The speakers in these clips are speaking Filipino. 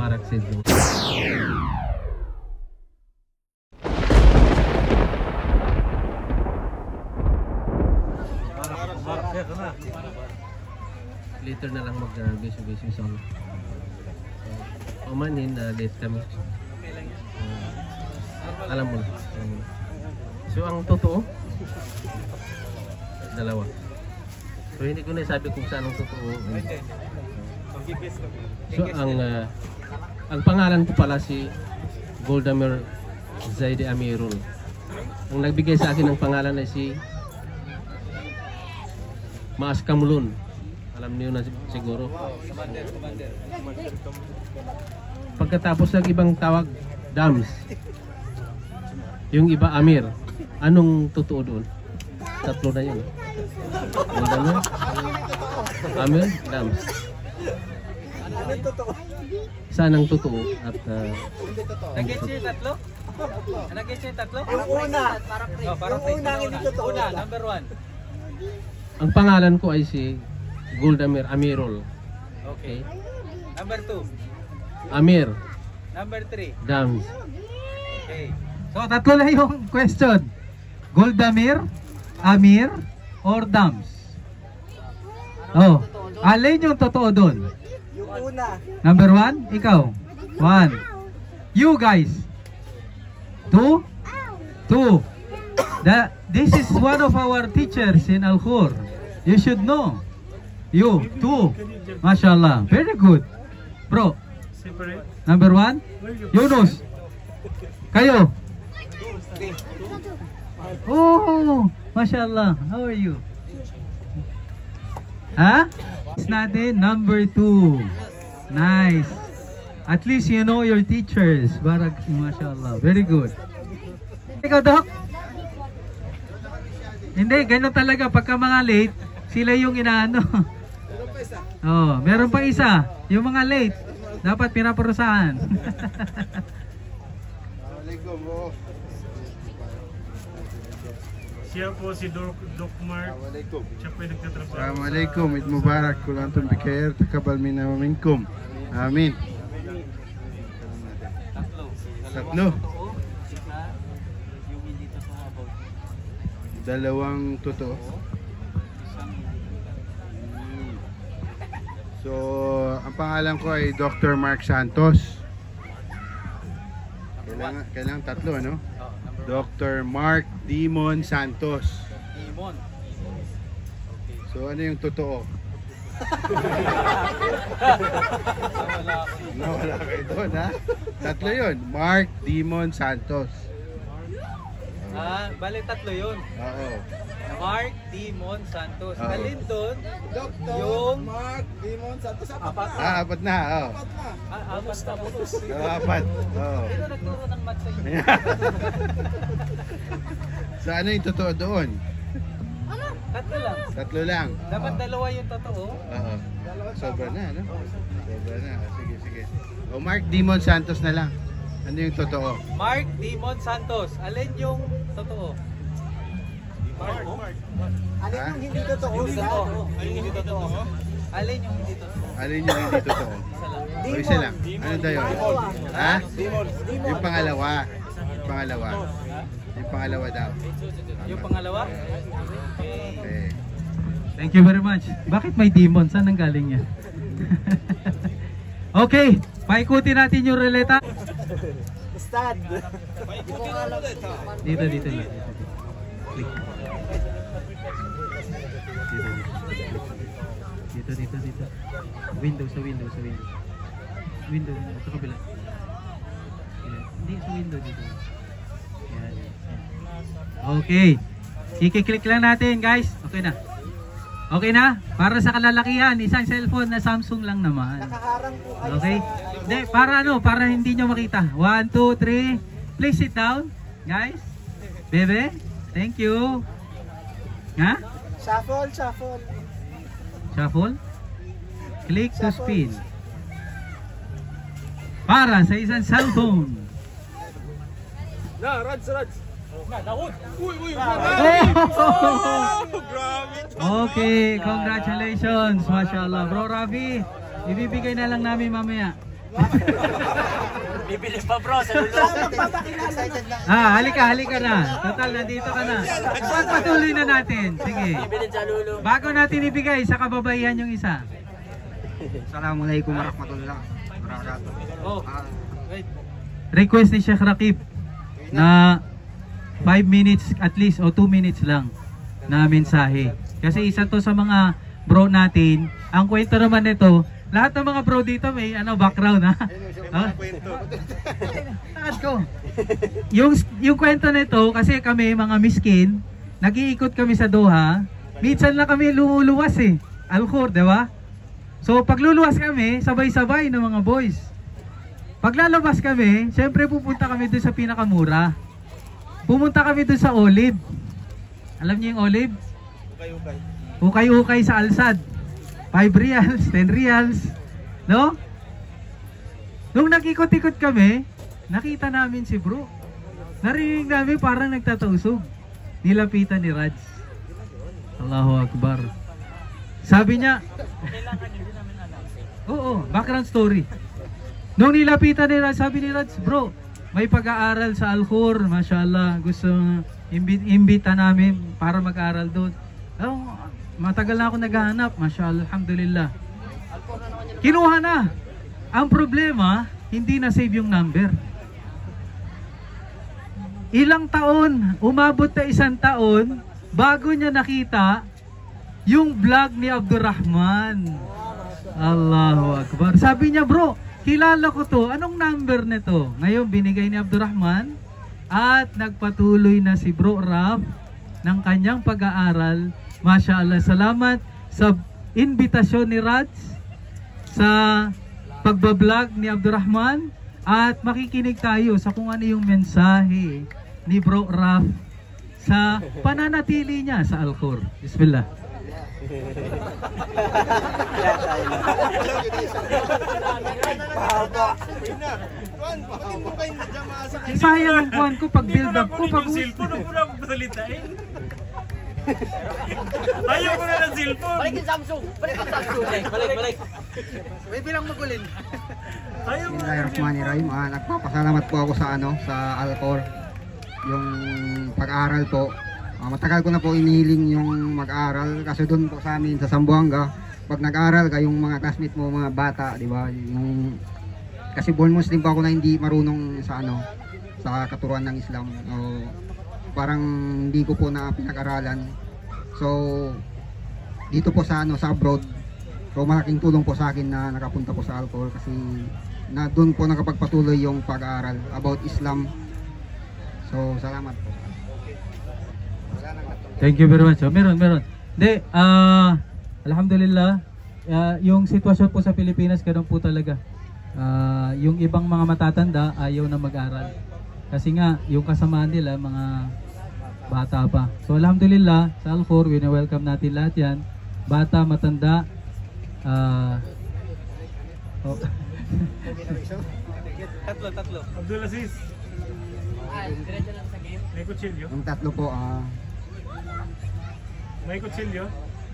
Mubarak Seedling. Later na lang mag-basic song. Umanin na late kami. Alam mo na. So ang totoo, dalawa. So hindi ko na sabi kung saan ang totoo. So ang pangalan ko pala si Goldamir Zaidi Amirul. Ang nagbigay sa akin ng pangalan ay si Maas Kamulun. Alam niyo na siguro. Pagkatapos ng ibang tawag, Dams. Yung iba, Amir. Anong totoo doon? Tatlo na yun. Goldamir, Amir, Dams. Anong totoo? Saan ang totoo? At Nag-get siya yung tatlo? Nag-get siya yung tatlo? Yung una. Yung una hindi totoo. Una, number 1. ang pangalan ko ay si Goldamir Amirul. Okay. Number 2. Amir, Number 3. Dams. Okay. So tatlo na yung question. Goldamir, Amir, or Dams? Oh, alin yung totoo doon? Yung una. Number 1, ikaw. 1. You guys. 2. This is one of our teachers in Al-Khur. You should know. You. 2. Mashallah. Very good. Bro. Number 1. Yunus. Kayo. Oh, mashallah. How are you? Ha? It's natin number 2. Nice. At least you know your teachers. Barak, mashallah. Very good. Ikaw, Doc? Hindi, ganun talaga. Pagka mga late, sila yung inaano. Oh, meron pa isa. Yung mga late, dapat pinaparusahan. Siya po si Doc Mark. Siya po yung nagtatrabaho. Assalamualaikum. Eid Mubarak. Kul antum bikhair. Takabal minna wa minkum. Amin. Tatlo. Dalawang totoo. So, ang pangalan ko ay Dr. Mark Santos. Kailangan tatlo, ano? Dr. Mark Dimon Santos. Dimon. So, ano yung totoo? Wala kayo doon, ha? Tatlo yun. Mark Dimon Santos. Bali tatlo yun. Oo. Mark Dimon Santos. Oo. Alin doon? Dr. Yung Mark Dimon Santos. Apat na. Apat na, oo. apat na putos. Apat. Oo. Sino nagturo ng math sa inyo? So, ano yung totoo doon? Tatlo lang. Tatlo lang. Dapat Oo. dalawa yung totoo. Oo. Sobra na, ano? Sobra na. Sige. O, Mark Dimon Santos na lang. Ano yung totoo? Mark Dimon Santos. Alin yung totoo? Mark. Alin yung hindi totoo? Hindi totoo. Alin yung hindi totoo? Alin yung hindi totoo? Alin yung hindi totoo? Isa lang. O, isa lang. Ano daw yun? Ha? Yung pangalawa. Yung pangalawa daw. Yung pangalawa? Okay. Thank you very much. Bakit may demon? Saan ang galing yan? Okay, paikutin natin yung relata. Ustad. Dito. Click. Dito. Window, sa window. Window, sa kabila. Hindi, sa window dito. Yan. Okay. I-click lang natin, guys. Okay na? Para sa kalalakihan, isang cellphone na Samsung lang naman. Nakaharang po kayo. Okay? Hindi, para hindi nyo makita. 1, 2, 3. Please sit down, guys. Bebe, thank you. Ha? Shuffle. Shuffle. Click to spin. Para sa isang cellphone. Okay, congratulations. Mashallah. Bro Rafi, ibibigay na lang namin mamaya. Bibili pa bro, sa lulo. Excited na. Halika na. Total, nandito ka na. Pagpatuloy na natin. Sige. Bibili sa lulo. Bago natin ibigay sa kababaihan yung isa. Assalamualaikum warahmatullahi wabarakatuh. Oh. Request ni Sheikh Rakib na 5 minutes at least o 2 minutes lang na mensahe. Kasi isa to sa mga bro natin. Ang kwento naman nito, lahat ng mga bro dito may background ha. Taas ko. Yung kwento nito kasi kami mga miskin, nag-iikot kami sa Doha. Minsan lang kami lumuluwas eh. Al-Khor, di ba? So pagluluwas kami, sabay-sabay ng mga boys. Paglalabas kami, syempre pupunta kami doon sa pinakamura. Pumunta kami doon sa Olive. Alam niyo yung Olive? Ukay-ukay sa Alsad. 5 reals, 10 reals. No? Nung nag-ikot-ikot kami, nakita namin si bro. Narinig namin parang nagtatausog. Nilapitan ni Raj. Allahu Akbar. Sabi niya, oo, background story. Nung nilapitan ni Raj, sabi ni Raj, bro, may pag-aaral sa Al-Khor, mashallah, gusto imbita namin para mag-aaral doon. Oh, matagal na ako naghahanap, mashallah, alhamdulillah. Kinuha na. Ang problema, hindi na save yung number. Ilang taon, umabot na 1 taon, bago niya nakita yung vlog ni Abdurrahman. Allahu Akbar. Sabi niya, bro, kilala ko to. Anong number nito? Ngayon binigay ni Abdurrahman at nagpatuloy na si Bro Raf ng kanyang pag-aaral. Mashallah, salamat sa invitasyon ni Raj sa pagbablog ni Abdurrahman at makikinig tayo sa kung ano yung mensahe ni Bro Raf sa pananatili niya sa Al-Khor. Bismillah. Sayang ang kuhan ko pag build up ko pag Cellphone, muna akong salitain. Ayaw ko na ng cellphone. Balik yung Samsung. Balik. Balik. May bilang magulin. Ayaw ko na ng cellphone. Bismillahirrahmanirrahim. Nagpapasalamat po ako sa Al-Khor. Yung pag-aaral po. Matagal ko na po inihiling yung mag-aral kasi doon po sa amin sa Zamboanga, pag nag-aral ka yung mga classmate mo, mga bata, di ba? Yung kasi born Muslim pa ako na hindi marunong sa sa katuruan ng Islam. Parang hindi ko po na pinag-aralan. So dito po sa sa abroad, so malaking tulong po sa akin na nakapunta po sa Al-Khor kasi na doon po nakapagpatuloy yung pag-aaral about Islam. So salamat po. Thank you very much. So, meron. Hindi, alhamdulillah, yung sitwasyon po sa Pilipinas, ganun po talaga. Yung ibang mga matatanda, ayaw na mag-aral. Kasi nga, yung kasamaan nila, mga bata pa. So, alhamdulillah, sa Al-Khor, wini-welcome natin lahat yan. Bata, matanda. Tatlo. Abdulaziz. Diretso lang sa game. May kutsilyo? Yung tatlo po, May kutsilyo?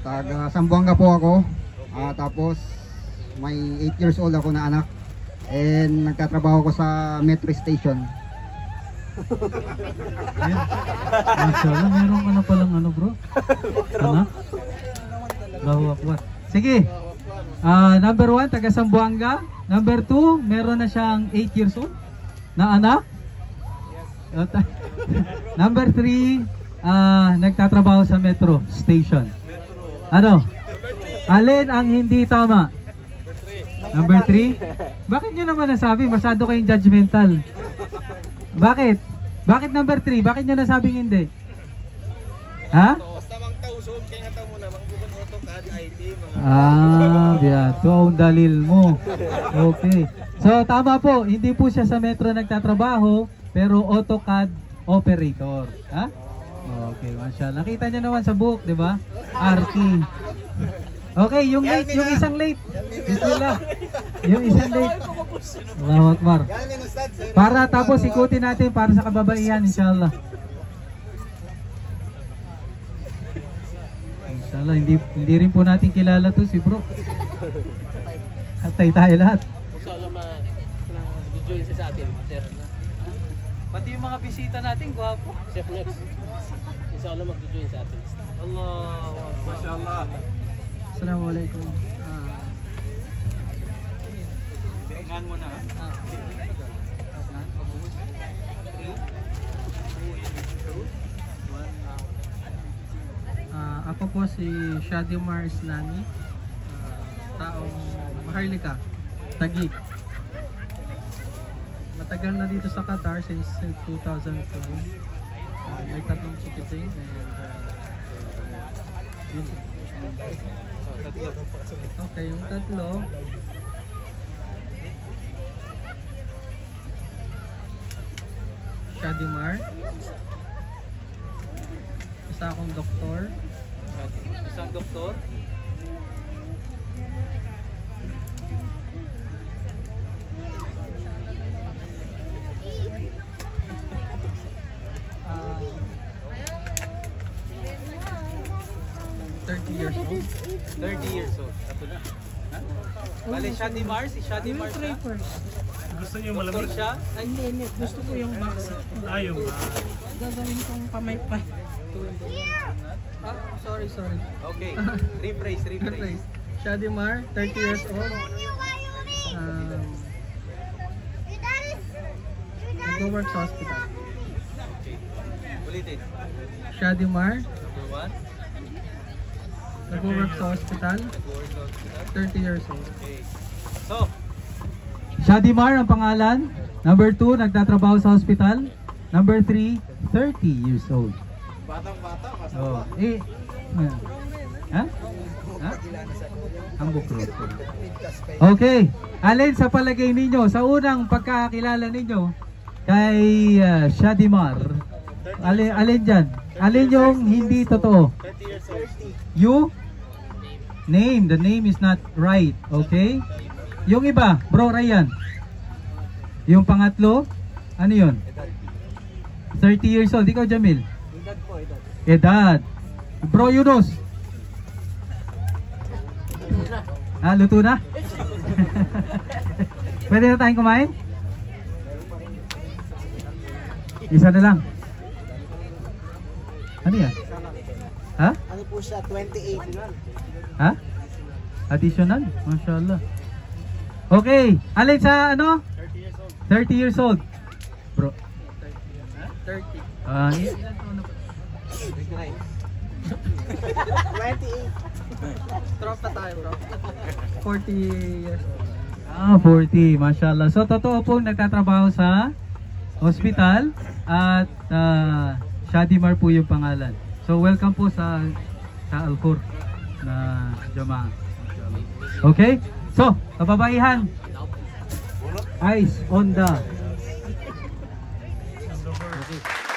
taga Zamboanga po ako. Tapos may 8 years old ako na anak. And nagtatrabaho ko sa metro station. Mashallah, meron palang bro? Anak? Allahu Akbar. Sige. Number 1, taga Zamboanga. Number 2, meron na siyang 8 years old na anak. Number 3, nagtatrabaho sa metro station. Alin ang hindi tama? Number 3? Bakit nyo naman nasabi? Masyado kayong judgmental. Bakit? Bakit number 3? Bakit nyo nasabing hindi? Ha? Biyato ang dalil mo. Okay. So tama po, hindi po siya sa metro nagtatrabaho, pero AutoCAD operator. Ha? Okay, mashallah. Nakita niyo naman sa book, 'di ba? RT. Okay, yung late, yung isang late. Bismillah. Yung isang late. Allahu Akbar. Para tapos ikutin natin para sa kababaihan, inshallah. Inshallah, hindi rin po natin kilala to si bro. Atay tayo lahat. Join siya sa atin, sir. Pati yung mga bisita natin, gwapo. Chef next. Isa lang mag-join sa atin. Allah, mashallah. Assalamualaikum. Tingnan mo na. Ako po si Shadimar Islami, taong Maharlika, Taguig. Matagal na dito sa Qatar since 2012. May 3 chikiting and yun. Okay, yung 3 Shadimar, isa akong doktor. Isang doktor. Uh, 30 years old. 30 years old. Ito na. Ha? Bale, Shadimar, si Shadimar siya. Gusto niyo Doktor malamig? siya. Ay, hindi. Gusto ko yung box. Ayaw ba? Gagawin kong pamaypay. Sorry. Okay. Rephrase. Rephrase. Shadimar, 30 years old. Nag-work sa hospital. Okay. Ulitin. Shadimar, Number 1. nag-work sa hospital. Nag-work sa hospital. 30 years old. Okay. So, Shadimar ang pangalan. Number 2, nagtatrabaho sa hospital. Number 3, 30 years old. Batang-bata, Oh, ha? Ha? Hambok Road. Okay. Alin sa palagay ninyo, sa unang pagkakilala ninyo kay Shadimar, alin dyan? Alin yung hindi totoo? 30 years old. You? Name. The name is not right. Okay? Yung iba, bro Ryan. Yung pangatlo, ano yun? 30 years old. Ikaw, Jamil? Edad. Bro Yunus? Luto na? Pwede na tayong kumain? Isa na lang. Ano yan? Ha? Ano po siya, 28. Ha? Additional? Mashallah. Okay. Alin sa ano? 30 years old. Bro. 30. Ilan taon na ba? 28. Tropa tayo, bro. 40 years old. 40. Mashallah. So, totoo pong nagtatrabaho sa hospital at Shadimar po yung pangalan. So, welcome po sa Al-Khur na Jamaah. Okay? So, kababaihan. Eyes on the... Okay.